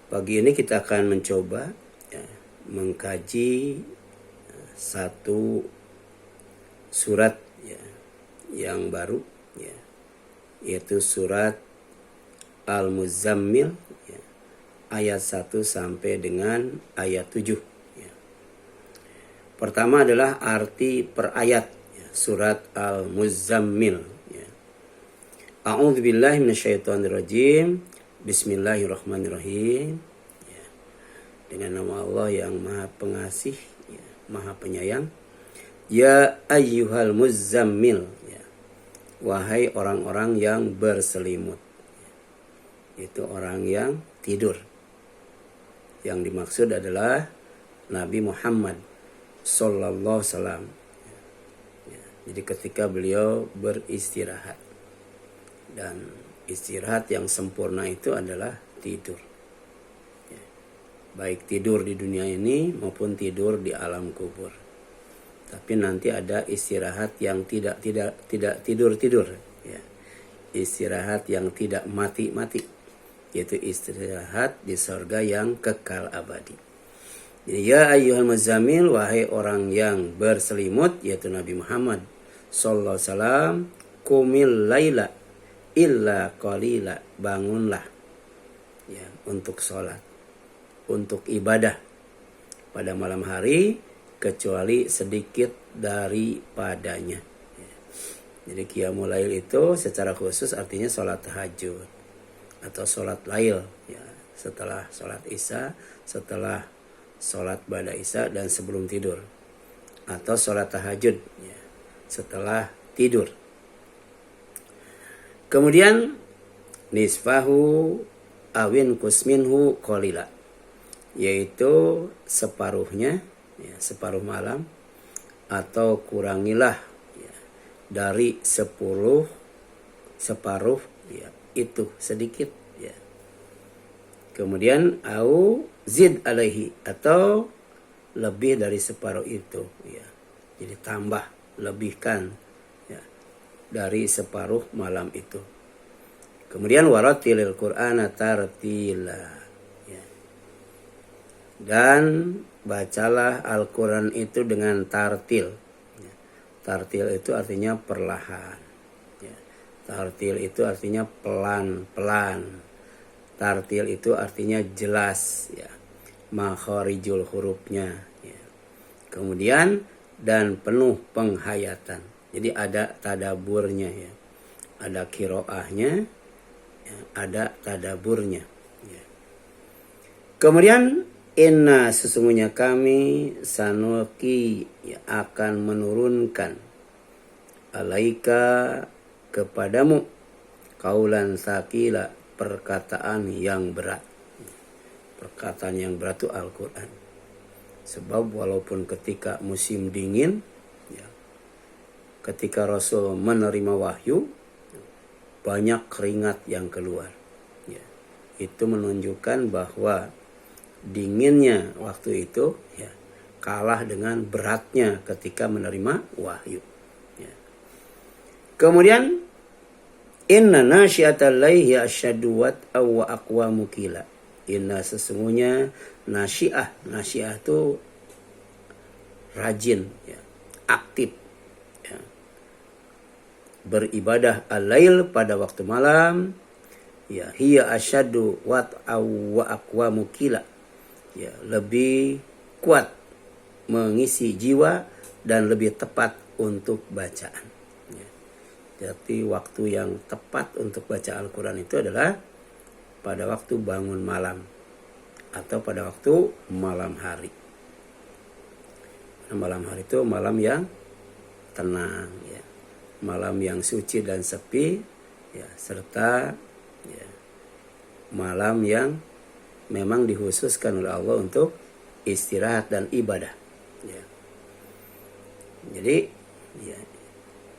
Pagi ini kita akan mencoba mengkaji satu surat yang baru, yaitu surat Al-Muzammil, ayat 1 sampai dengan ayat 7. Pertama adalah arti per ayat surat Al-Muzammil. A'udzubillahi minasyaitonirrajim. Bismillahirrahmanirrahim. Dengan nama Allah yang Maha Pengasih, Maha Penyayang. Ya ayyuhal muzammil, wahai orang-orang yang berselimut. Itu orang yang tidur. Yang dimaksud adalah Nabi Muhammad sallallahu alaihi wasallam. Jadi ketika beliau beristirahat, dan istirahat yang sempurna itu adalah tidur. Baik tidur di dunia ini maupun tidur di alam kubur. Tapi nanti ada istirahat yang tidak tidur. Istirahat yang tidak mati, yaitu istirahat di surga yang kekal abadi. Jadi ya ayyuhal muzammil, wahai orang yang berselimut, yaitu Nabi Muhammad sallallahu alaihi wasallam, qumil laila illa qalila, bangunlah untuk sholat, untuk ibadah pada malam hari, kecuali sedikit daripadanya. Jadi qiyamul lail itu secara khusus artinya sholat tahajud atau sholat lail, setelah sholat isya, setelah sholat ba'da isya, dan sebelum tidur, atau sholat tahajud setelah tidur. Kemudian nisfahu awin kusminhu qalila, yaitu separuhnya, separuh malam, atau kurangilah dari separuh itu sedikit. Kemudian au zid alaihi, atau lebih dari separuh itu, jadi tambah, lebihkan dari separuh malam itu. Kemudian waratilil Qur'ana tartila, dan bacalah Al-Quran itu dengan tartil. Tartil itu artinya perlahan. Tartil itu artinya pelan-pelan. Tartil itu artinya jelas, makharijul hurufnya. Kemudian dan penuh penghayatan. Jadi ada tadaburnya, ada kiroahnya, ada tadaburnya. Kemudian inna, sesungguhnya kami sanulki, akan menurunkan alaika, kepadamu, kaulan sakila, perkataan yang berat. Perkataan yang berat itu Al-Quran. Sebab walaupun ketika musim dingin, ketika Rasul menerima wahyu, banyak keringat yang keluar. Itu menunjukkan bahwa dinginnya waktu itu kalah dengan beratnya ketika menerima wahyu. Kemudian inna nasyiatal laili asyaddu wa aqwamu qila. Inna, sesungguhnya nasyiah itu rajin, aktif, beribadah al-lail pada waktu malam, hiya asyaddu wa aqwamu qila, lebih kuat mengisi jiwa dan lebih tepat untuk bacaan. Jadi waktu yang tepat untuk baca Al-Quran itu adalah pada waktu bangun malam atau pada waktu malam hari. Malam hari itu malam yang tenang, malam yang suci dan sepi, serta malam yang memang dikhususkan oleh Allah untuk istirahat dan ibadah. Jadi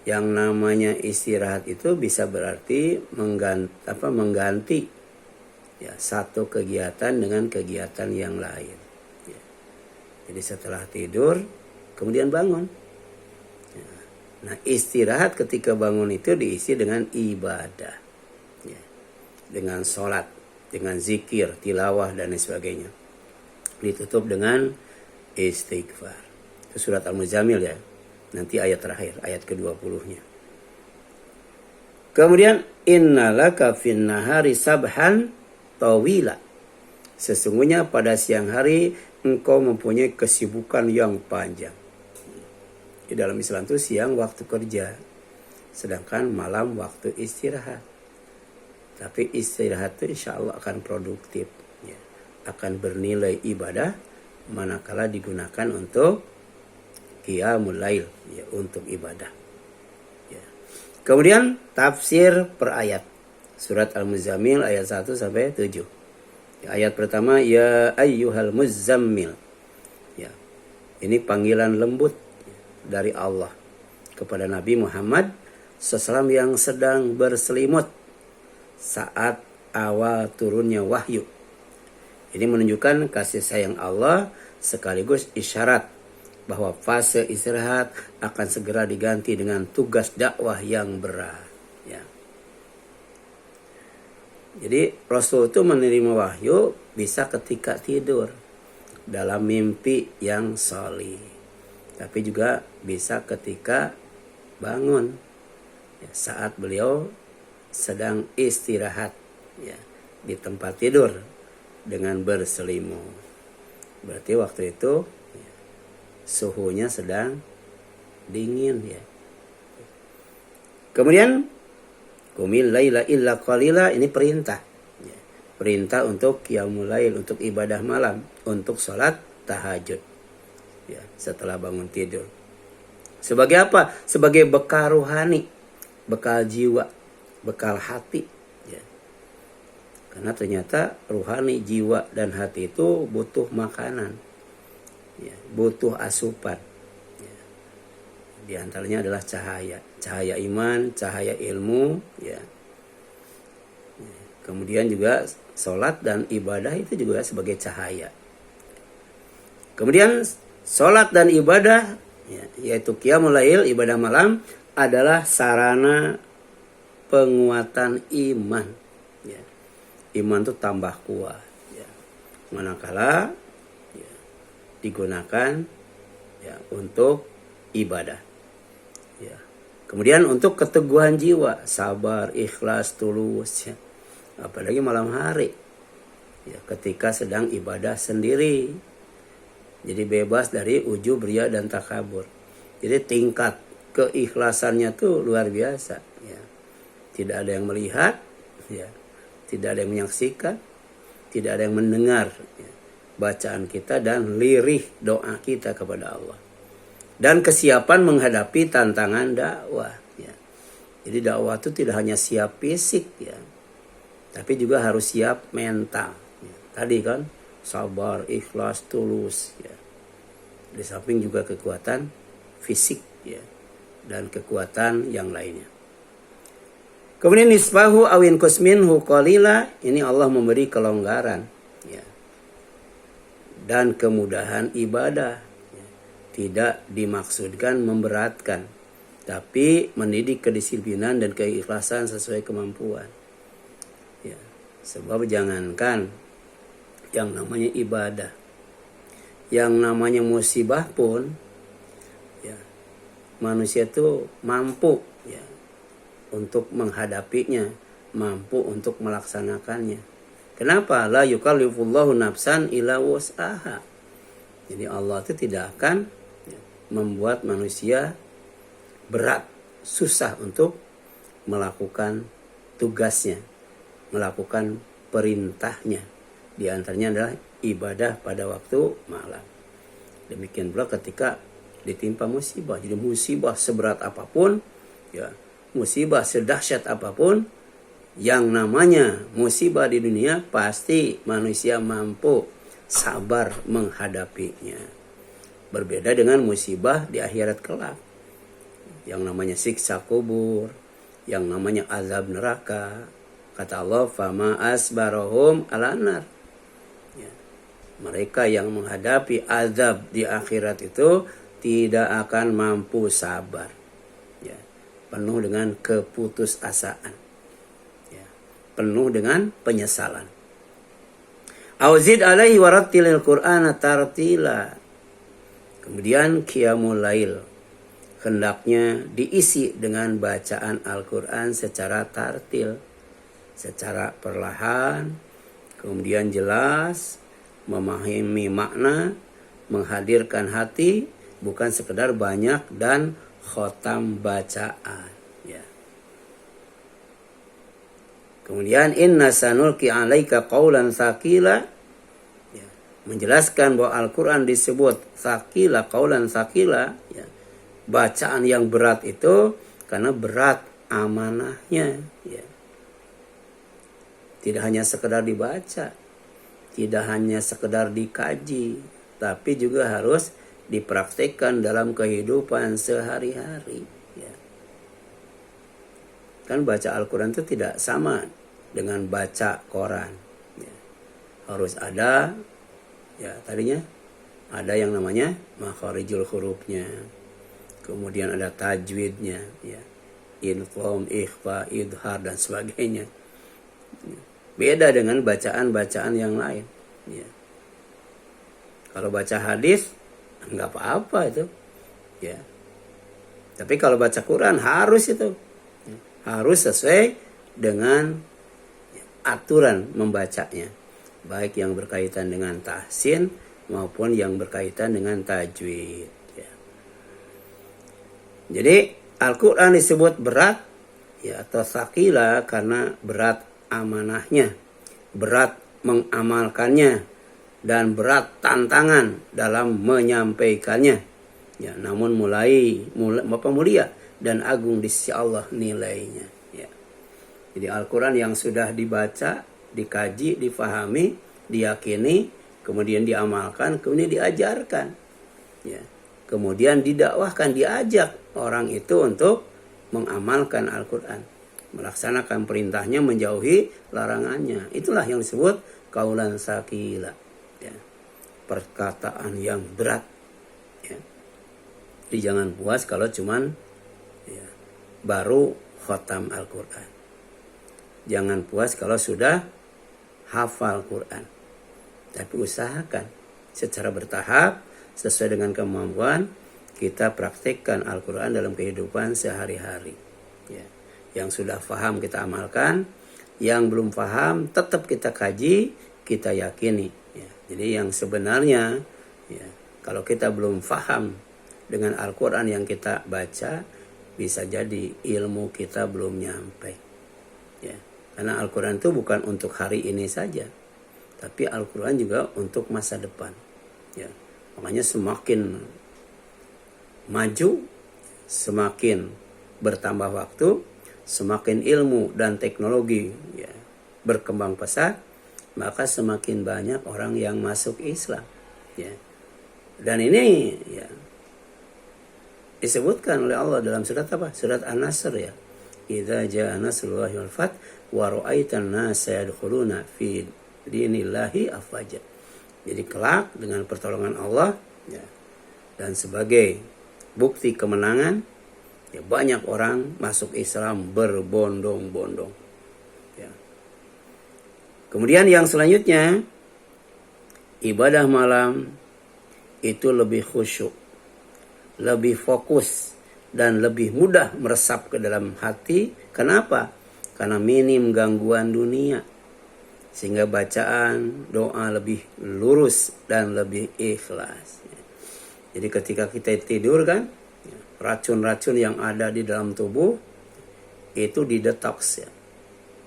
yang namanya istirahat itu bisa berarti mengganti satu kegiatan dengan kegiatan yang lain. Jadi setelah tidur kemudian bangun. Nah, istirahat ketika bangun itu diisi dengan ibadah, dengan sholat. dengan zikir, tilawah dan lain sebagainya. Ditutup dengan istighfar. Itu surat Al-Muzammil ya. Nanti ayat terakhir, ayat ke-20-nya. Kemudian innalaka fin nahari sabhan tawila. Sesungguhnya pada siang hari engkau mempunyai kesibukan yang panjang. Di dalam Islam itu siang waktu kerja, sedangkan malam waktu istirahat. Tapi istirahat itu insya Allah akan produktif, ya. Akan bernilai ibadah manakala digunakan untuk qiyamul lail, ya, untuk ibadah. Ya. Kemudian tafsir per ayat. Surat Al-Muzammil ayat 1 sampai 7. Ya, ayat pertama, ya ayyuhal muzammil. Ya. Ini panggilan lembut dari Allah kepada Nabi Muhammad SAW yang sedang berselimut saat awal turunnya wahyu. Ini menunjukkan kasih sayang Allah sekaligus isyarat bahwa fase istirahat akan segera diganti dengan tugas dakwah yang berat. Ya. Jadi Rasul itu menerima wahyu bisa ketika tidur dalam mimpi yang sholih, tapi juga bisa ketika bangun, ya, saat beliau sedang istirahat, ya, di tempat tidur dengan berselimut. Berarti waktu itu, ya, suhunya sedang dingin, ya. Kemudian qumil laila illa qalila, ini perintah, ya. Perintah untuk qiyamul lail, untuk ibadah malam, untuk sholat tahajud, ya, setelah bangun tidur. Sebagai apa? Sebagai bekal rohani, bekal jiwa, bekal hati, ya. Karena ternyata rohani, jiwa dan hati itu butuh makanan, ya, butuh asupan, ya. Di antaranya adalah cahaya, cahaya iman, cahaya ilmu, ya. Kemudian juga sholat dan ibadah itu juga sebagai cahaya. Kemudian sholat dan ibadah, ya, yaitu qiyamul lail, ibadah malam, adalah sarana penguatan iman, ya. Iman itu tambah kuat, ya. Manakala, ya, digunakan, ya, untuk ibadah, ya. Kemudian untuk keteguhan jiwa, sabar, ikhlas, tulus, ya. Apalagi malam hari, ya, ketika sedang ibadah sendiri, jadi bebas dari ujub, riya dan takabur. Jadi tingkat keikhlasannya tuh luar biasa, ya. Tidak ada yang melihat, ya, tidak ada yang menyaksikan, tidak ada yang mendengar, ya, bacaan kita dan lirih doa kita kepada Allah. Dan kesiapan menghadapi tantangan dakwah, ya. Jadi dakwah itu tidak hanya siap fisik, ya, tapi juga harus siap mental, ya. Tadi kan sabar, ikhlas, tulus, ya. Di samping juga kekuatan fisik, ya, dan kekuatan yang lainnya. Kemudian nisfahu awin kusminhu qalila, ini Allah memberi kelonggaran, ya, dan kemudahan ibadah, ya. Tidak dimaksudkan memberatkan, tapi mendidik kedisiplinan dan keikhlasan sesuai kemampuan, ya. Sebab jangankan yang namanya ibadah, yang namanya musibah pun, ya, manusia itu mampu, ya, untuk menghadapinya, mampu untuk melaksanakannya. Kenapa? La yukallifullahu nafsan illa wus'aha. Jadi Allah itu tidak akan, ya, membuat manusia berat, susah untuk melakukan tugasnya, melakukan perintahnya. Di antaranya adalah ibadah pada waktu malam. Demikian pula ketika ditimpa musibah. Jadi musibah seberat apapun, ya, musibah sedahsyat apapun, yang namanya musibah di dunia pasti manusia mampu sabar menghadapinya. Berbeda dengan musibah di akhirat kelak, yang namanya siksa kubur, yang namanya azab neraka. Kata Allah, fama asbarahum ala nar. Ya. Mereka yang menghadapi azab di akhirat itu tidak akan mampu sabar, ya. Penuh dengan keputusasaan, ya. Penuh dengan penyesalan. Auzid alaihi warattilil Qur'ana tartila. Kemudian qiyamul lail hendaknya diisi dengan bacaan Al-Quran secara tartil, secara perlahan, kemudian jelas, memahami makna, menghadirkan hati, bukan sekedar banyak dan khotam bacaan. Ya. Kemudian inna sanulqi 'alaika qaulan tsaqila, ya, menjelaskan bahwa Al-Quran disebut tsaqila, qaulan tsaqila, ya, bacaan yang berat itu karena berat amanahnya, ya. Tidak hanya sekedar dibaca, tidak hanya sekedar dikaji, tapi juga harus dipraktikkan dalam kehidupan sehari-hari, ya. Kan baca Al-Quran itu tidak sama dengan baca koran, ya. Harus ada, ya, tadinya ada yang namanya makharijul hurufnya, kemudian ada tajwidnya, ya, infom, ikhfa, idhar dan sebagainya. Beda dengan bacaan-bacaan yang lain, ya. Kalau baca hadis nggak apa-apa itu, ya. Tapi kalau baca Quran harus itu, ya, harus sesuai dengan aturan membacanya, baik yang berkaitan dengan tahsin maupun yang berkaitan dengan tajwid. Jadi Al-Quran disebut berat, ya, atau tsaqila karena berat amanahnya, berat mengamalkannya, dan berat tantangan dalam menyampaikannya. Ya, namun mulia dan agung di sisi Allah nilainya. Ya. Jadi Al-Quran yang sudah dibaca, dikaji, difahami, diyakini, kemudian diamalkan, kemudian diajarkan. Ya. Kemudian didakwahkan, diajak orang itu untuk mengamalkan Al-Quran, melaksanakan perintahnya, menjauhi larangannya. Itulah yang disebut qaulan tsaqila, ya, perkataan yang berat, ya. Jadi jangan puas kalau cuman, ya, baru khatam Al-Quran. Jangan puas kalau sudah hafal Quran, tapi usahakan secara bertahap sesuai dengan kemampuan kita praktekkan Al-Quran dalam kehidupan sehari-hari, ya. Yang sudah paham kita amalkan, yang belum paham tetap kita kaji, kita yakini, ya. Jadi yang sebenarnya, ya, kalau kita belum paham dengan Al-Quran yang kita baca, bisa jadi ilmu kita belum nyampe, ya. Karena Al-Quran itu bukan untuk hari ini saja, tapi Al-Quran juga untuk masa depan, ya. Makanya semakin maju, semakin bertambah waktu, semakin ilmu dan teknologi, ya, berkembang pesat, maka semakin banyak orang yang masuk Islam, ya. Dan ini, ya, disebutkan oleh Allah dalam surat apa? Surat An-Nasr, ya. Idza jaa nasrullahi wal fath wa ra'aitan nasa yadkhuluna fi dinillahi afwaja. Jadi kelak dengan pertolongan Allah, ya, dan sebagai bukti kemenangan, ya, banyak orang masuk Islam berbondong-bondong, ya. Kemudian yang selanjutnya, ibadah malam itu lebih khusyuk, lebih fokus, dan lebih mudah meresap ke dalam hati. Kenapa? Karena minim gangguan dunia, sehingga bacaan doa lebih lurus dan lebih ikhlas. Jadi ketika kita tidur kan, racun-racun yang ada di dalam tubuh itu didetoks, ya.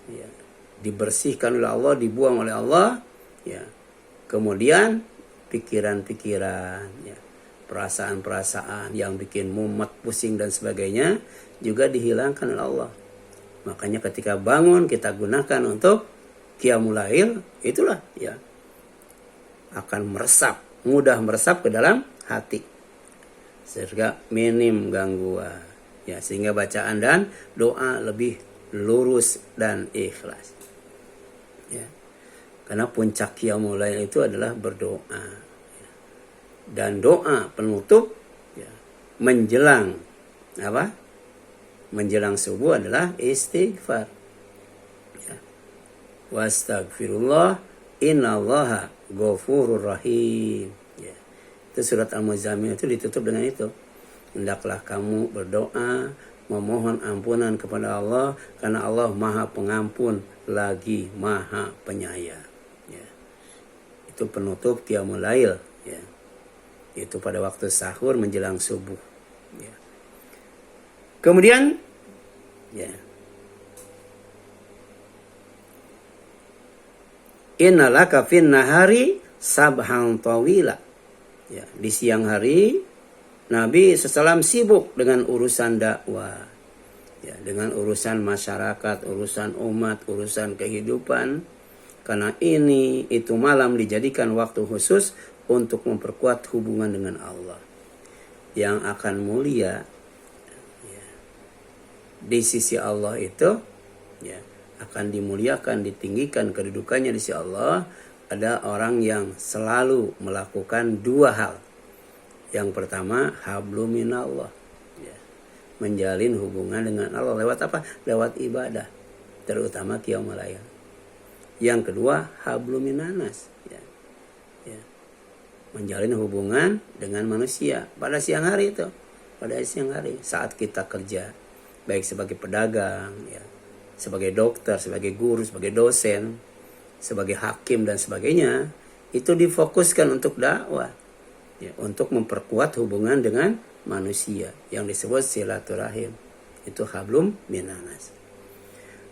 Ya, dibersihkan oleh Allah, dibuang oleh Allah, ya. Kemudian pikiran-pikiran, ya, perasaan-perasaan yang bikin mumet, pusing dan sebagainya juga dihilangkan oleh Allah. Makanya ketika bangun kita gunakan untuk qiyamul lail, itulah, ya, akan meresap, mudah meresap ke dalam hati, sehingga minim gangguan, ya, sehingga bacaan dan doa lebih lurus dan ikhlas, ya. Karena puncak qiyamul lail itu adalah berdoa, ya. Dan doa penutup, ya, menjelang apa? Menjelang subuh adalah istighfar. Wastagfirullah innallaha ghafurur rahim. Ya. Itu surat Al-Muzammil itu ditutup dengan itu. Hendaklah kamu berdoa, memohon ampunan kepada Allah, karena Allah Maha Pengampun lagi Maha Penyayang. Ya. Itu penutup Qiyamul Lail. Ya. Itu pada waktu sahur menjelang subuh. Ya. Kemudian, ya. Innalaka fin nahari sabhan tawila. Ya, di siang hari Nabi SAW sibuk dengan urusan dakwah. Ya, dengan urusan masyarakat, urusan umat, urusan kehidupan. Karena ini itu malam dijadikan waktu khusus untuk memperkuat hubungan dengan Allah. Yang akan mulia ya, di sisi Allah itu ya, akan dimuliakan, ditinggikan kedudukannya di sisi Allah. Ada orang yang selalu melakukan dua hal. Yang pertama, hablum minallah. Ya. Menjalin hubungan dengan Allah. Lewat apa? Lewat ibadah. Terutama Qiyamul Lail. Yang kedua, hablum minanas. Ya. Ya. Menjalin hubungan dengan manusia. Pada siang hari itu. Pada siang hari. Saat kita kerja. Baik sebagai pedagang. Ya. Sebagai dokter, sebagai guru, sebagai dosen, sebagai hakim dan sebagainya, itu difokuskan untuk dakwah, ya, untuk memperkuat hubungan dengan manusia yang disebut silaturahim. Itu hablum minanas.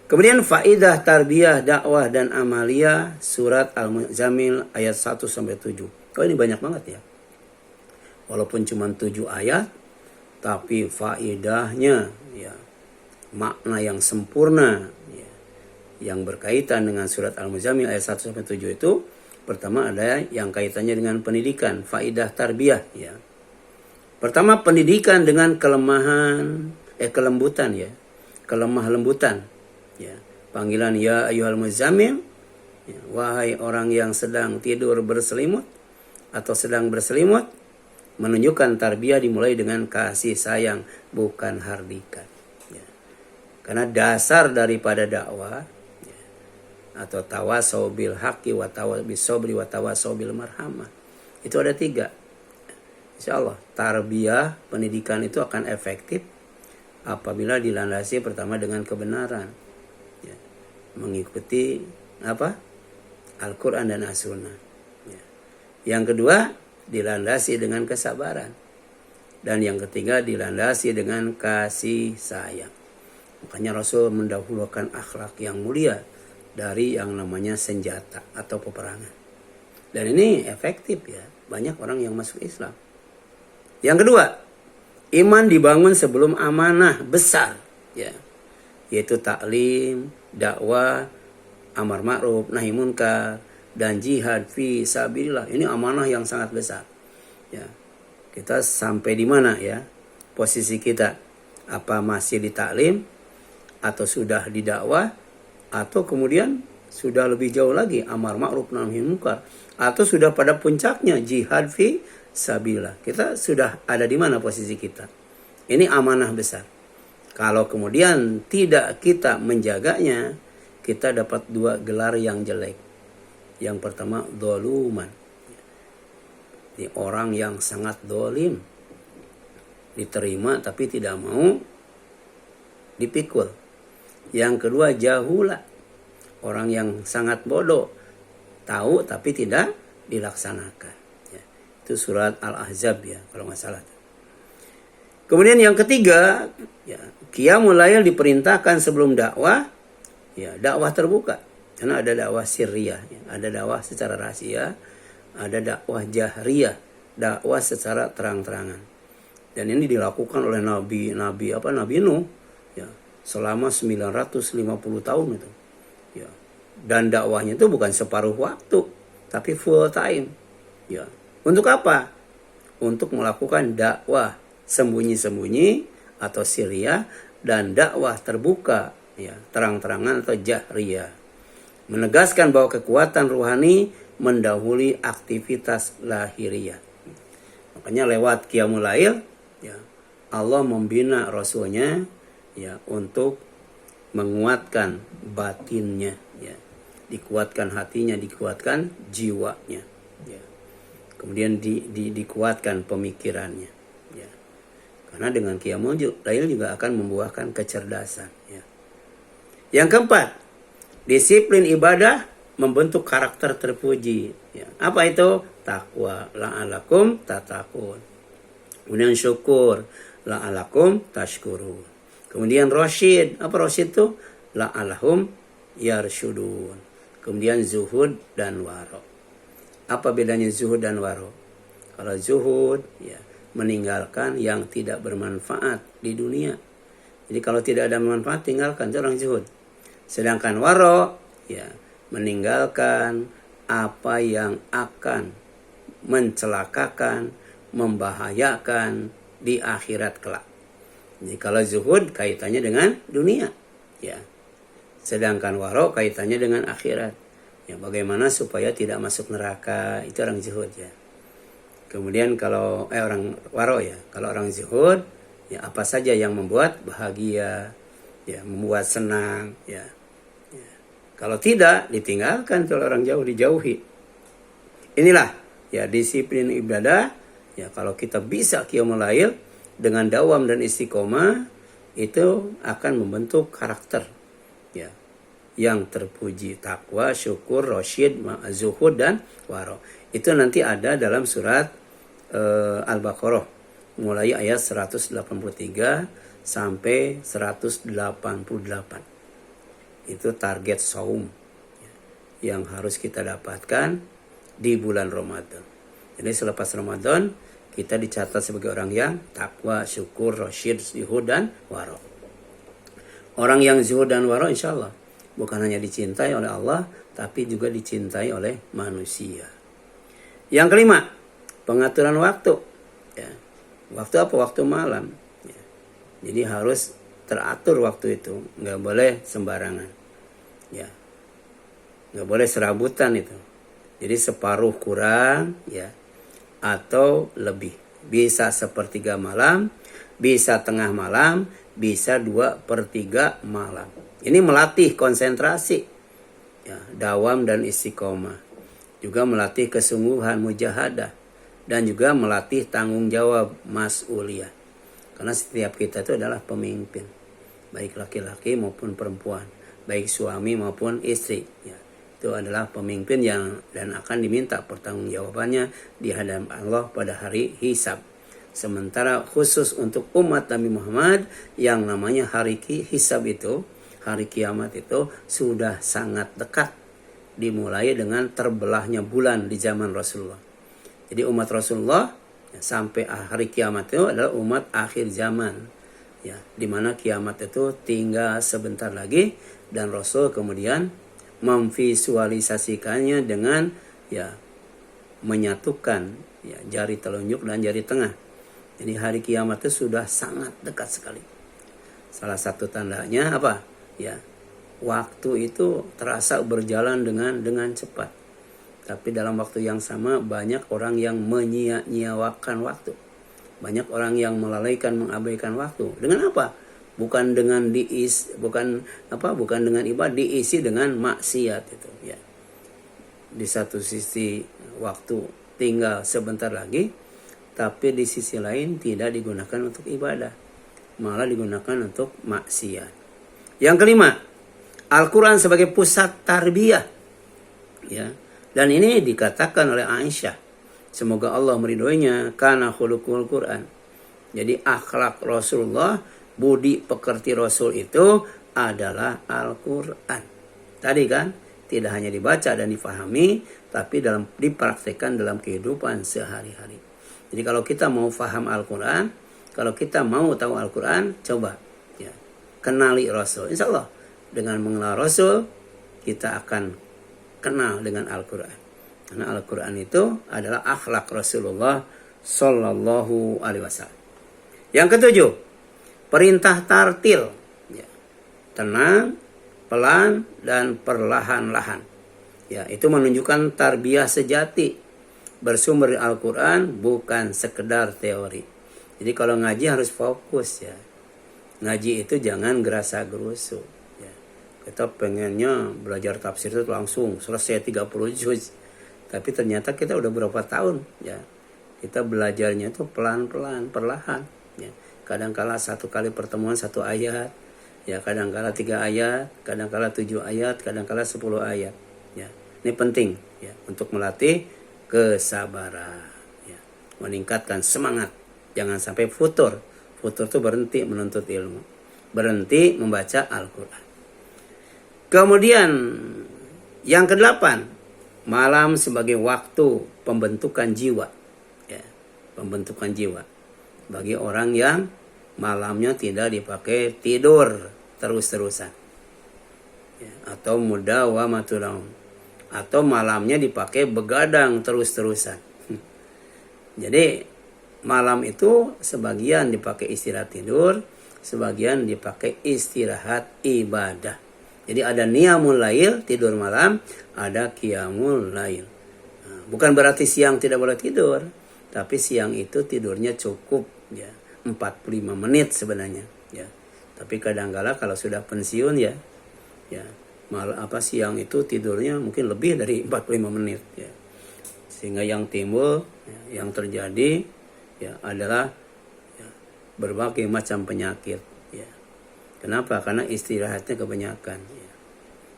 Kemudian faidah tarbiyah, dakwah dan amalia surat Al-Muzammil ayat 1-7. Oh, ini banyak banget ya. Walaupun cuma 7 ayat, tapi faidahnya ya, makna yang sempurna ya, yang berkaitan dengan surat Al-Muzammil ayat 1-7 itu. Pertama ada yang kaitannya dengan pendidikan, faidah tarbiyah ya. Pertama, pendidikan dengan kelembutan ya. Kelemah lembutan ya. Panggilan ya ayyuhal muzammil ya, wahai orang yang sedang tidur berselimut atau sedang berselimut, menunjukkan tarbiyah dimulai dengan kasih sayang, bukan hardikan. Karena dasar daripada dakwah ya, atau tawasau bil haqqi wa tawasau bis sabri wa tawasau bil marhamah. Itu ada 3. Insyaallah tarbiyah pendidikan itu akan efektif apabila dilandasi pertama dengan kebenaran. Ya, mengikuti apa? Al-Qur'an dan As-Sunnah. Ya. Yang kedua dilandasi dengan kesabaran. Dan yang ketiga dilandasi dengan kasih sayang. Makanya Rasul mendahulukan akhlak yang mulia dari yang namanya senjata atau peperangan. Dan ini efektif ya. Banyak orang yang masuk Islam. Yang kedua, iman dibangun sebelum amanah besar. Ya. Yaitu taklim, dakwah, amar ma'ruf, nahi munkar, dan jihad fi sabilillah. Ini amanah yang sangat besar. Ya. Kita sampai di mana ya? Posisi kita. Apa masih di taklim? Atau sudah di dakwah, atau kemudian sudah lebih jauh lagi amar ma'ruf nahi munkar, atau sudah pada puncaknya jihad fi sabilillah. Kita sudah ada di mana posisi kita? Ini amanah besar. Kalau kemudian tidak kita menjaganya, kita dapat 2 gelar yang jelek. Yang pertama dzaluman. Ini orang yang sangat dolim, diterima tapi tidak mau dipikul. Yang kedua jahula, orang yang sangat bodoh, tahu tapi tidak dilaksanakan. Ya, itu surat Al-Ahzab ya kalau nggak salah. Kemudian yang ketiga, ya, Qiyamul Lail diperintahkan sebelum dakwah, ya dakwah terbuka. Karena ada dakwah sirriyah, ya, ada dakwah secara rahasia, ada dakwah jahriyah, dakwah secara terang-terangan. Dan ini dilakukan oleh Nabi Nuh, ya. Selama 950 tahun itu. Ya. Dan dakwahnya itu bukan separuh waktu, tapi full time. Ya. Untuk apa? Untuk melakukan dakwah sembunyi-sembunyi atau sirriyah dan dakwah terbuka, ya, terang-terangan atau jahriyah. Menegaskan bahwa kekuatan ruhani mendahului aktivitas lahiriah. Makanya lewat Qiyamul Lail, ya, Allah membina Rasulnya, ya, untuk menguatkan batinnya, ya, dikuatkan hatinya, dikuatkan jiwanya, ya. Kemudian dikuatkan pemikirannya, ya. Karena dengan qiyamul lail juga akan membuahkan kecerdasan, ya. Yang keempat, disiplin ibadah membentuk karakter terpuji, ya. Apa itu? Takwa, la'alakum tatakun. Kemudian syukur, la'alakum tashkurun. Kemudian rasyid, apa rasyid itu? La'alahum yarsyudun. Kemudian zuhud dan waro. Apa bedanya zuhud dan waro? Kalau zuhud, ya, meninggalkan yang tidak bermanfaat di dunia. Jadi kalau tidak ada manfaat, tinggalkan, itu orang zuhud. Sedangkan waro, ya, meninggalkan apa yang akan mencelakakan, membahayakan di akhirat kelak. Jadi kalau zuhud kaitannya dengan dunia, ya. Sedangkan waro kaitannya dengan akhirat. Ya, bagaimana supaya tidak masuk neraka, itu orang zuhud, ya. Kemudian kalau orang waro, ya, kalau orang zuhud, ya, apa saja yang membuat bahagia, ya, membuat senang, ya. Ya. Kalau tidak, ditinggalkan. Kalau orang jauh, dijauhi. Inilah, ya, disiplin ibadah. Ya, kalau kita bisa qiyamul lail dengan dawam dan istiqomah, itu akan membentuk karakter, ya, yang terpuji, takwa, syukur, rasyid, zuhud dan waro. Itu nanti ada dalam surat Al-Baqarah mulai ayat 183 sampai 188. Itu target saum, ya, yang harus kita dapatkan di bulan Ramadan. Jadi selepas Ramadan kita dicatat sebagai orang yang takwa, syukur, rasyid, zuhud dan waro. Orang yang zuhud dan waro insya Allah bukan hanya dicintai oleh Allah, tapi juga dicintai oleh manusia. Yang kelima, pengaturan waktu. Ya. Waktu apa? Waktu malam. Ya. Jadi harus teratur waktu itu, nggak boleh sembarangan. Ya, nggak boleh serabutan itu. Jadi separuh kurang, ya, atau lebih. Bisa sepertiga malam, bisa tengah malam, bisa 2/3 malam. Ini melatih konsentrasi, ya, dawam dan istiqomah. Juga melatih kesungguhan, mujahadah. Dan juga melatih tanggung jawab, mas'uliyah. Karena setiap kita itu adalah pemimpin. Baik laki-laki maupun perempuan. Baik suami maupun istri. Ya, itu adalah pemimpin yang dan akan diminta pertanggungjawabannya di hadapan Allah pada hari hisab. Sementara khusus untuk umat Nabi Muhammad yang namanya hari hisab itu, hari kiamat itu sudah sangat dekat, dimulai dengan terbelahnya bulan di zaman Rasulullah. Jadi umat Rasulullah, ya, sampai hari kiamat itu adalah umat akhir zaman, ya, dimana kiamat itu tinggal sebentar lagi, dan Rasul kemudian memvisualisasikannya dengan, ya, menyatukan, ya, jari telunjuk dan jari tengah. Jadi hari kiamat itu sudah sangat dekat sekali. Salah satu tandanya apa? Ya, waktu itu terasa berjalan dengan cepat. Tapi dalam waktu yang sama banyak orang yang menyia-nyiawakan waktu. Banyak orang yang melalaikan, mengabaikan waktu. Dengan apa? Bukan dengan bukan dengan ibadah, diisi dengan maksiat itu, ya. Di satu sisi waktu tinggal sebentar lagi, tapi di sisi lain tidak digunakan untuk ibadah, malah digunakan untuk maksiat. Yang kelima, Al-Quran sebagai pusat tarbiyah, ya. Dan ini dikatakan oleh Aisyah, semoga Allah meridhoinya, kana khuluqul Quran. Jadi akhlak Rasulullah, budi pekerti Rasul itu adalah Al-Quran. Tadi kan, tidak hanya dibaca dan difahami, tapi dipraktekkan dalam kehidupan sehari-hari. Jadi kalau kita mau faham Al-Quran, kalau kita mau tahu Al-Quran, coba, ya, kenali Rasul. Insya Allah dengan mengenal Rasul, kita akan kenal dengan Al-Quran. Karena Al-Quran itu adalah akhlak Rasulullah Sallallahu Alaihi Wasallam. Yang ketujuh, perintah tartil, ya, tenang, pelan, dan perlahan-lahan. Ya, itu menunjukkan tarbiyah sejati, bersumber di Al-Quran, bukan sekedar teori. Jadi kalau ngaji harus fokus, ya. Ngaji itu jangan gerasa gerusu, ya. Kita pengennya belajar tafsir itu langsung selesai 30 juz. Tapi ternyata kita udah berapa tahun ya. Kita belajarnya itu pelan-pelan, perlahan ya. Kadangkala satu kali pertemuan 1 ayat, ya kadangkala 3 ayat, kadangkala 7 ayat, kadangkala 10 ayat ya. Ini penting ya untuk melatih kesabaran ya. Meningkatkan semangat. Jangan sampai futur. Futur itu berhenti menuntut ilmu, berhenti membaca Al-Quran. Kemudian yang ke-8, malam sebagai waktu pembentukan jiwa ya, pembentukan jiwa bagi orang yang malamnya tidak dipakai tidur terus-terusan ya, atau mudawamatul naum, atau malamnya dipakai begadang terus-terusan. Jadi malam itu sebagian dipakai istirahat tidur, sebagian dipakai istirahat ibadah. Jadi ada niyamul lail, tidur malam, ada qiyamul lail. Nah, bukan berarti siang tidak boleh tidur, tapi siang itu tidurnya cukup ya, 45 menit sebenarnya ya. Tapi kadang-kala kalau sudah pensiun ya siang itu tidurnya mungkin lebih dari 45 menit ya. Sehingga yang timbul ya, yang terjadi ya adalah ya, berbagai macam penyakit ya. Kenapa? Karena istirahatnya kebanyakan ya.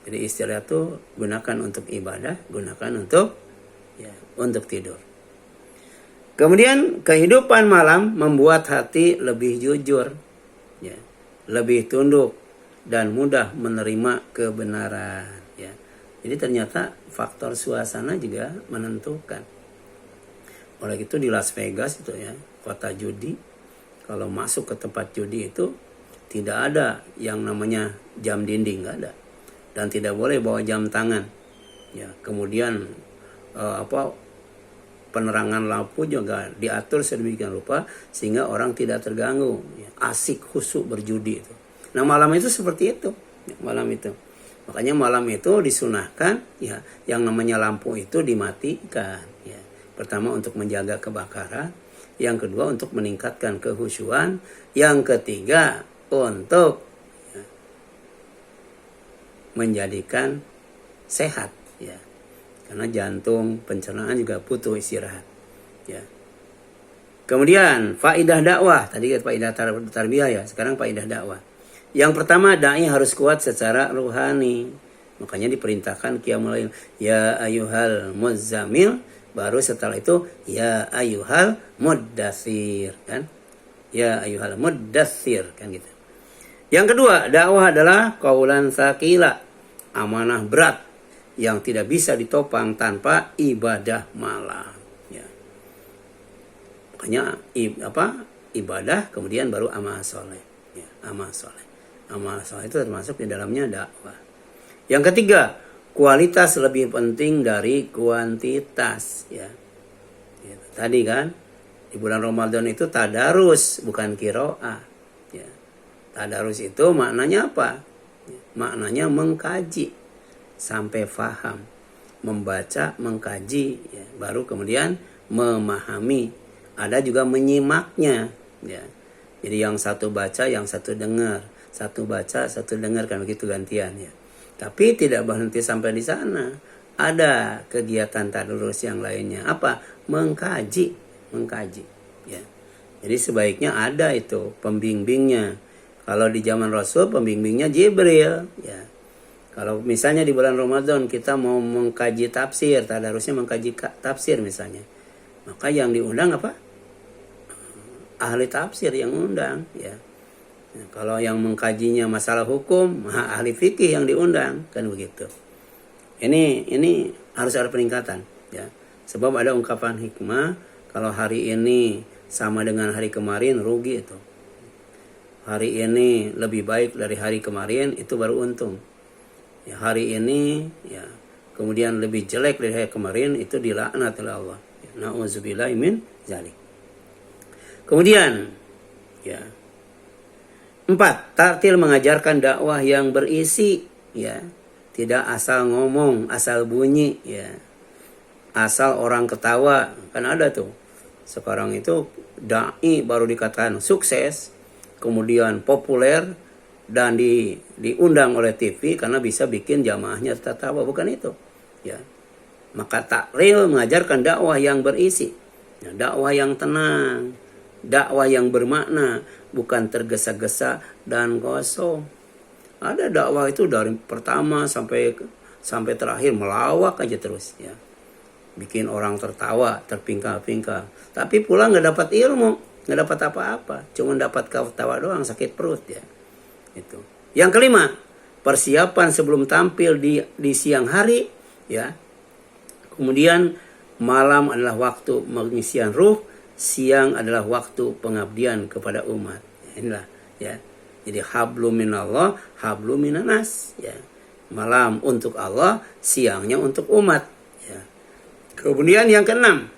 Jadi istirahat itu gunakan untuk ibadah, gunakan untuk tidur. Kemudian kehidupan malam membuat hati lebih jujur ya, lebih tunduk dan mudah menerima kebenaran ya. Jadi ternyata faktor suasana juga menentukan. Oleh itu di Las Vegas itu ya, kota judi, kalau masuk ke tempat judi itu tidak ada yang namanya jam dinding, nggak ada, dan tidak boleh bawa jam tangan ya. Kemudian penerangan lampu juga diatur sedemikian rupa sehingga orang tidak terganggu ya. Asik khusyuk berjudi itu. Nah malam itu seperti itu ya, malam itu makanya malam itu disunahkan ya, yang namanya lampu itu dimatikan ya. Pertama untuk menjaga kebakaran, yang kedua untuk meningkatkan kehusyuan, yang ketiga untuk ya, menjadikan sehat ya, karena jantung, pencernaan juga butuh istirahat ya. Kemudian faidah dakwah, tadi faidah tarbiyah ya, sekarang faidah dakwah. Yang pertama, dai harus kuat secara ruhani, makanya diperintahkan qiyamul lail, ya ayyuhal muzammil, baru setelah itu ya ayyuhal muddatsir kan, ya ayyuhal muddatsir kan gitu. Yang kedua, dakwah adalah qaulan tsaqila, amanah berat yang tidak bisa ditopang tanpa ibadah malam ya. Makanya ibadah kemudian baru amal soleh ya, amal soleh. Amal soleh itu termasuk di dalamnya dakwah. Yang ketiga, kualitas lebih penting dari kuantitas ya. Gitu. Tadi kan di bulan Ramadan itu tadarus bukan qiraah. Tadarus itu maknanya apa? Maknanya mengkaji sampai faham, membaca, mengkaji, ya, baru kemudian memahami. Ada juga menyimaknya, ya. Jadi yang satu baca, yang satu dengar, satu baca, satu dengar kan begitu gantian ya. Tapi tidak berhenti sampai di sana. Ada kegiatan tadarus yang lainnya. Apa? Mengkaji. Ya. Jadi sebaiknya ada itu pembimbingnya. Kalau di zaman Rasul pembimbingnya Jibril ya. Kalau misalnya di bulan Ramadan kita mau mengkaji tafsir, tadarusnya mengkaji tafsir misalnya, maka yang diundang apa? Ahli tafsir yang undang ya. Nah, kalau yang mengkajinya masalah hukum, ahli fikih yang diundang kan begitu. Ini harus ada peningkatan ya. Sebab ada ungkapan hikmah, kalau hari ini sama dengan hari kemarin rugi itu. Hari ini lebih baik dari hari kemarin itu baru untung. Ya, hari ini ya kemudian lebih jelek dari hari kemarin itu dilaknat oleh Allah. Ya, na'udzubillahi min dzalik. Kemudian ya 4, tartil mengajarkan dakwah yang berisi ya. Tidak asal ngomong, asal bunyi ya. Asal orang ketawa, kan ada tuh. Sekarang itu dai baru dikatakan sukses, kemudian populer, dan diundang oleh TV karena bisa bikin jamaahnya tertawa, bukan itu. Ya. Maka takril mengajarkan dakwah yang berisi, ya, dakwah yang tenang, dakwah yang bermakna, bukan tergesa-gesa dan kosong. Ada dakwah itu dari pertama sampai terakhir melawak aja terus, ya. Bikin orang tertawa, terpingkal-pingkal. Tapi pulang nggak dapat ilmu, nggak dapat apa-apa, cuma dapat ketawa doang, sakit perut, ya. Itu. Yang kelima, persiapan sebelum tampil di siang hari, ya. Kemudian malam adalah waktu pengisian ruh, siang adalah waktu pengabdian kepada umat. Inilah, ya. Jadi hablum minallah, hablum minanas, ya. Malam untuk Allah, siangnya untuk umat, ya. Kemudian yang keenam,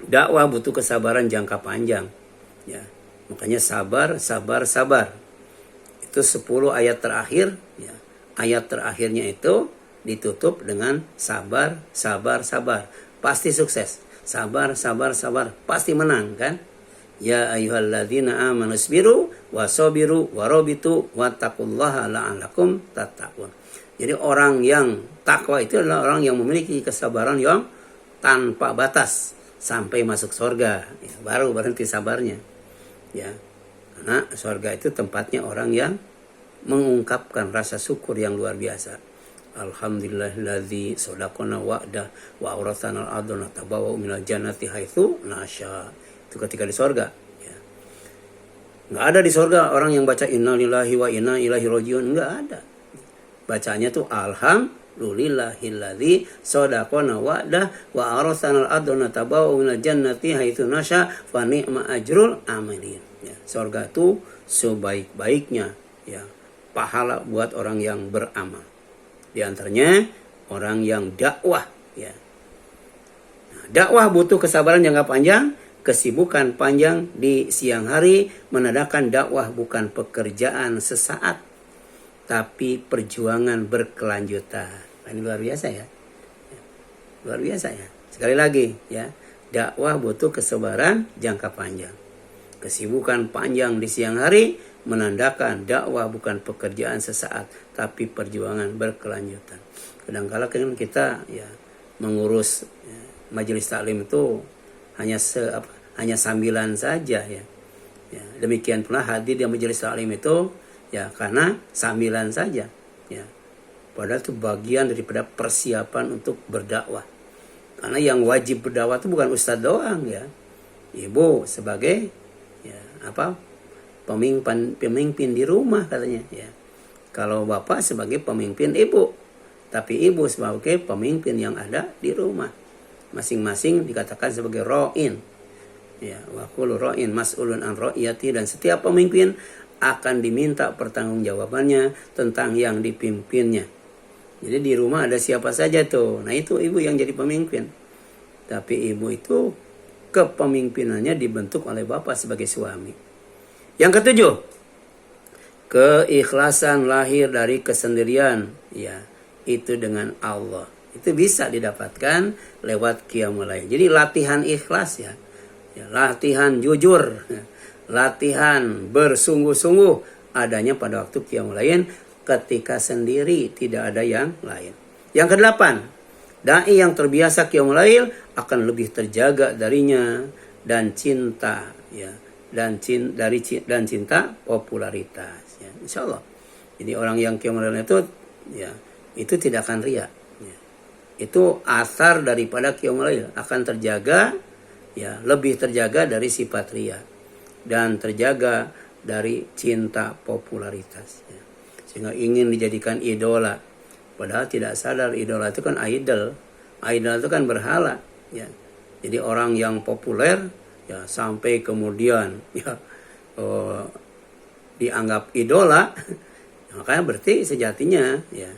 dakwah butuh kesabaran jangka panjang, ya. Makanya sabar, sabar, sabar. Itu 10 ayat terakhir, ya. Ayat terakhirnya itu ditutup dengan sabar, sabar, sabar. Pasti sukses. Sabar, sabar, sabar. Pasti menang, kan? Ya ayyuhalladzina amanu isbiru wasabiru warabitu wattaqullaha la'allakum tattaqun. Jadi orang yang takwa itu adalah orang yang memiliki kesabaran yang tanpa batas sampai masuk surga. Ya, baru berhenti sabarnya. Ya. Karena surga itu tempatnya orang yang mengungkapkan rasa syukur yang luar biasa. Alhamdulillahilladzi sadaqana wa'dah wa awrathana al-ardha natabawwa'u minal jannati haitsu nasya. Itu ketika di surga, ya. Nggak ada di surga orang yang baca innalillahi wa inna ilaihi rajiun, nggak ada. Bacanya tuh alhamdulillahilladzi sadaqana wa'dah wa awrathana al-ardha natabawwa'u minal jannati haitsu nasya fa ni'ma ajrul amilin. Ya, surga itu sebaik-baiknya, ya, pahala buat orang yang beramal. Di antaranya orang yang dakwah, ya. Nah, dakwah butuh kesabaran jangka panjang, kesibukan panjang di siang hari, menandakan dakwah bukan pekerjaan sesaat, tapi perjuangan berkelanjutan. Ini luar biasa, ya. Luar biasa, ya. Sekali lagi, ya, dakwah butuh kesabaran jangka panjang. Kesibukan panjang di siang hari menandakan dakwah bukan pekerjaan sesaat, tapi perjuangan berkelanjutan. Kadang-kala kan kita, ya, mengurus, ya, majelis taklim itu hanya sambilan saja, ya. Ya, demikian pula hadir di majelis taklim itu, ya, karena sambilan saja, ya. Padahal itu bagian daripada persiapan untuk berdakwah. Karena yang wajib berdakwah itu bukan ustadz doang, ya. Ibu sebagai, ya, pemimpin di rumah katanya, ya. Kalau bapak sebagai pemimpin ibu, tapi ibu sebagai pemimpin yang ada di rumah. Masing-masing dikatakan sebagai ra'in, ya, wa kullu ra'in mas'ulun an ra'iyati, dan setiap pemimpin akan diminta pertanggungjawabannya tentang yang dipimpinnya. Jadi di rumah ada siapa saja tuh. Nah, itu ibu yang jadi pemimpin. Tapi ibu itu kepemimpinannya dibentuk oleh bapak sebagai suami. Yang ketujuh, keikhlasan lahir dari kesendirian, ya, itu dengan Allah. Itu bisa didapatkan lewat qiyamul lail. Jadi latihan ikhlas, ya. Ya, latihan jujur, ya. Latihan bersungguh-sungguh adanya pada waktu qiyamul lail, ketika sendiri tidak ada yang lain. Yang kedelapan, dai yang terbiasa qiyamul lail akan lebih terjaga darinya dan cinta, ya. Dan cinta popularitas, ya, insyaallah. Jadi orang yang qiyamul lail itu, ya, itu tidak akan riya, ya. Itu asar daripada qiyamul lail, akan terjaga, ya, lebih terjaga dari sifat riya dan terjaga dari cinta popularitas, ya. Sehingga ingin dijadikan idola, padahal tidak sadar idola itu kan idol itu kan berhala, ya. Jadi orang yang populer, ya, sampai kemudian, ya, dianggap idola, makanya berarti sejatinya, ya,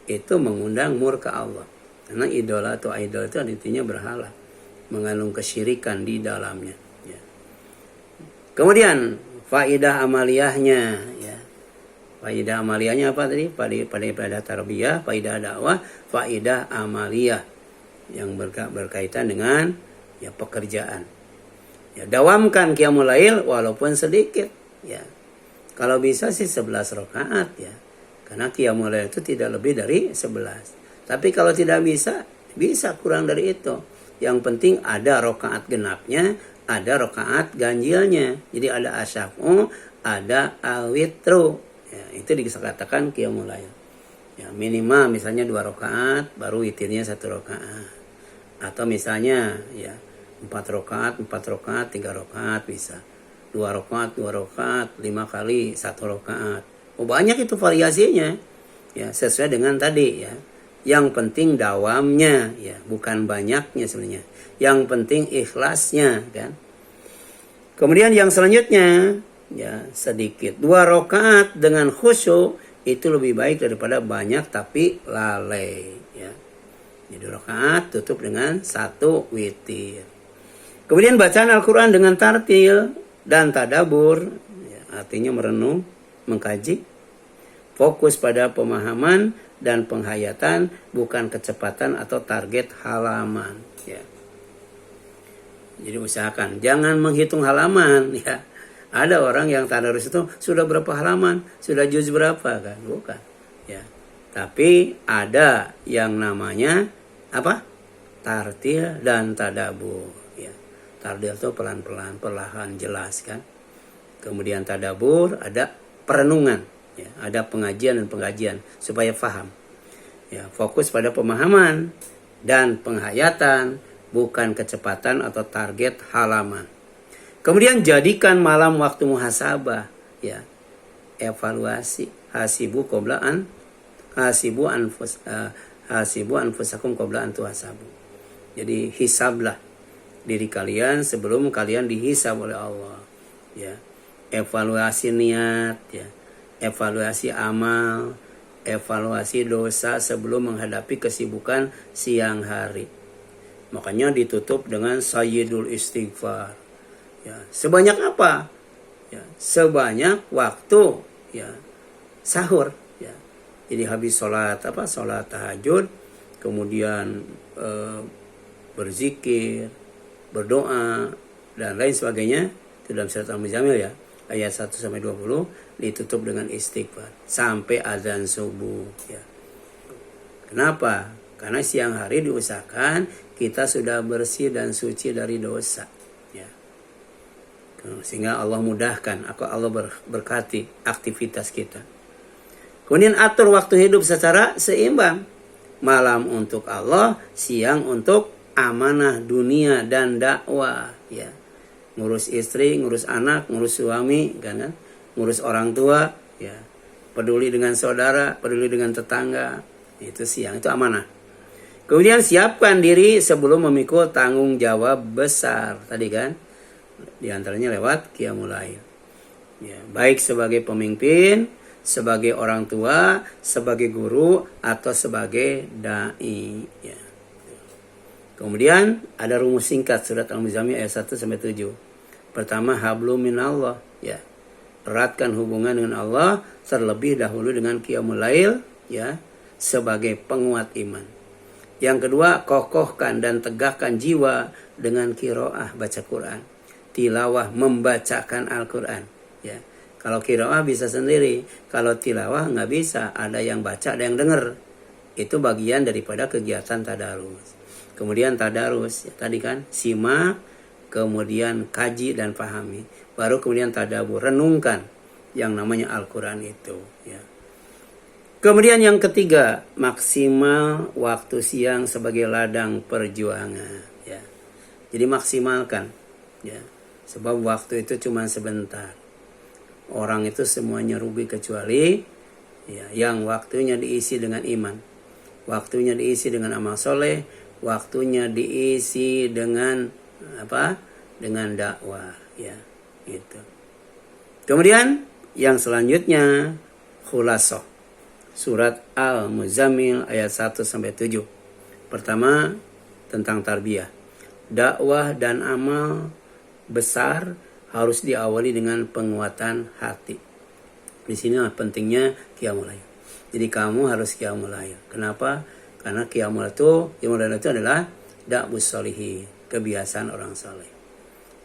itu mengundang murka Allah. Karena idola atau idol itu artinya berhala, mengandung kesyirikan di dalamnya, ya. Kemudian faidah amaliyahnya, ya. Faidah amaliyahnya apa tadi? Pada tarbiyah, faidah dakwah, faidah amaliyah yang berkaitan dengan, ya, pekerjaan. Ya, dawamkan qiyamul lail walaupun sedikit, ya. Kalau bisa sih 11 rakaat ya. Karena qiyamul lail itu tidak lebih dari 11. Tapi kalau tidak bisa, bisa kurang dari itu. Yang penting ada rakaat genapnya, ada rakaat ganjilnya. Jadi ada asyafu, ada al-witru. Ya, itu dikatakan qiyamul lail. Ya, minimal misalnya 2 rakaat, baru witirnya 1 rakaat. Atau misalnya ya 4 rakaat, 3 rakaat bisa. 2 rakaat, 2 rakaat, 5 kali 1 rakaat. Oh, banyak itu variasinya. Ya, sesuai dengan tadi ya. Yang penting dawamnya ya, bukan banyaknya sebenarnya. Yang penting ikhlasnya kan. Kemudian yang selanjutnya ya sedikit. 2 rakaat dengan khusyuk itu lebih baik daripada banyak tapi lalai ya. Jadi rakaat tutup dengan 1 witir. Kemudian bacaan Al-Quran dengan tartil dan tadabur ya, artinya merenung, mengkaji, fokus pada pemahaman dan penghayatan, bukan kecepatan atau target halaman ya. Jadi usahakan jangan menghitung halaman ya. Ada orang yang tadarus itu sudah berapa halaman, sudah juz berapa kan, bukan ya. Tapi ada yang namanya apa? Tartil dan tadabur ya. Tartil itu pelan-pelan, perlahan, jelas kan. Kemudian tadabur ada perenungan ya, ada pengajian dan pengkajian supaya faham. Ya, fokus pada pemahaman dan penghayatan, bukan kecepatan atau target halaman. Kemudian jadikan malam waktu muhasabah ya. Evaluasi, hasibu anfusakum qabla an tuhasabu. Jadi hisablah diri kalian sebelum kalian dihisab oleh Allah ya. Evaluasi niat ya. Evaluasi amal, evaluasi dosa sebelum menghadapi kesibukan siang hari. Makanya ditutup dengan sayyidul istighfar. Ya, sebanyak apa? Ya, sebanyak waktu ya sahur ya. Jadi habis sholat tahajud, kemudian berzikir, berdoa dan lain sebagainya. Itu dalam surat Al-Muzammil ya. Ayat 1 sampai 20 ditutup dengan istighfar sampai azan subuh ya. Kenapa? Karena siang hari diusahakan kita sudah bersih dan suci dari dosa ya. Sehingga Allah mudahkan, Allah berkati aktivitas kita. Kemudian atur waktu hidup secara seimbang. Malam untuk Allah, siang untuk amanah dunia dan dakwah ya. Ngurus istri, ngurus anak, ngurus suami, kan? Ngurus orang tua, ya. Peduli dengan saudara, peduli dengan tetangga, itu siang, itu amanah. Kemudian siapkan diri sebelum memikul tanggung jawab besar, tadi kan? Di antaranya lewat qiyamul lail. Ya, baik sebagai pemimpin, sebagai orang tua, sebagai guru, atau sebagai dai, ya. Kemudian ada rumus singkat surat Al-Muzammil ayat 1 sampai 7. Pertama, hablum minallah ya. Eratkan hubungan dengan Allah terlebih dahulu dengan qiyamul lail ya sebagai penguat iman. Yang kedua, kokohkan dan tegakkan jiwa dengan qiraah baca Quran. Tilawah membacakan Al-Quran ya. Kalau qiraah bisa sendiri, kalau tilawah nggak bisa, ada yang baca, ada yang dengar. Itu bagian daripada kegiatan tadarus. Kemudian tadarus, ya, tadi kan simak, kemudian kaji dan pahami. Baru kemudian tadabur, renungkan yang namanya Al-Quran itu. Ya. Kemudian yang ketiga, maksimal waktu siang sebagai ladang perjuangan. Ya. Jadi maksimalkan. Ya. Sebab waktu itu cuma sebentar. Orang itu semuanya rugi kecuali ya, yang waktunya diisi dengan iman. Waktunya diisi dengan amal soleh. Waktunya diisi dengan apa? Dengan dakwah, ya, gitu. Kemudian yang selanjutnya khulasah. Surat Al-Muzammil ayat 1 sampai 7. Pertama tentang tarbiyah. Dakwah dan amal besar harus diawali dengan penguatan hati. Di sini pentingnya qiyamul lail. Jadi kamu harus qiyamul lail. Kenapa? Karena qiyamul lail itu adalah da'bus sholihin, kebiasaan orang saleh.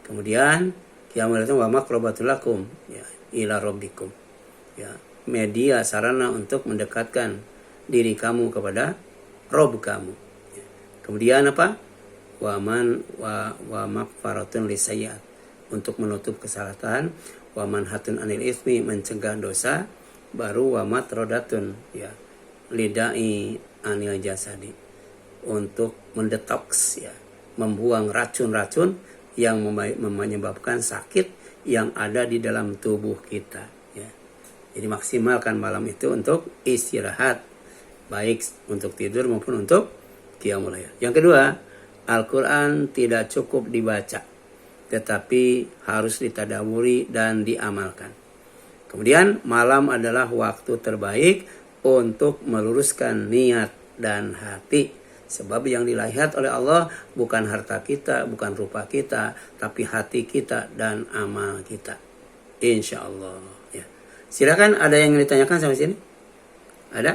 Kemudian qiyamul lail itu wa maqrabatul lakum, ya, ila rabbikum. Ya, media sarana untuk mendekatkan diri kamu kepada Rob kamu. Ya. Kemudian apa? Wa maghfaratun lisayyi'at, untuk menutup kesalahan, wa manhatun anil ismi, mencegah dosa, baru wa matrodatun, ya, lidai anil jasadi, untuk mendetoks, ya, membuang racun-racun yang menyebabkan sakit yang ada di dalam tubuh kita, ya. Jadi maksimalkan malam itu untuk istirahat, baik untuk tidur maupun untuk qiyamul lail. Yang kedua, Al-Quran tidak cukup dibaca, tetapi harus ditadaburi dan diamalkan. Kemudian malam adalah waktu terbaik untuk meluruskan niat dan hati. Sebab yang dilihat oleh Allah bukan harta kita, bukan rupa kita, tapi hati kita dan amal kita. Insya Allah. Ya. Silakan, ada yang ditanyakan sampai sini? Ada?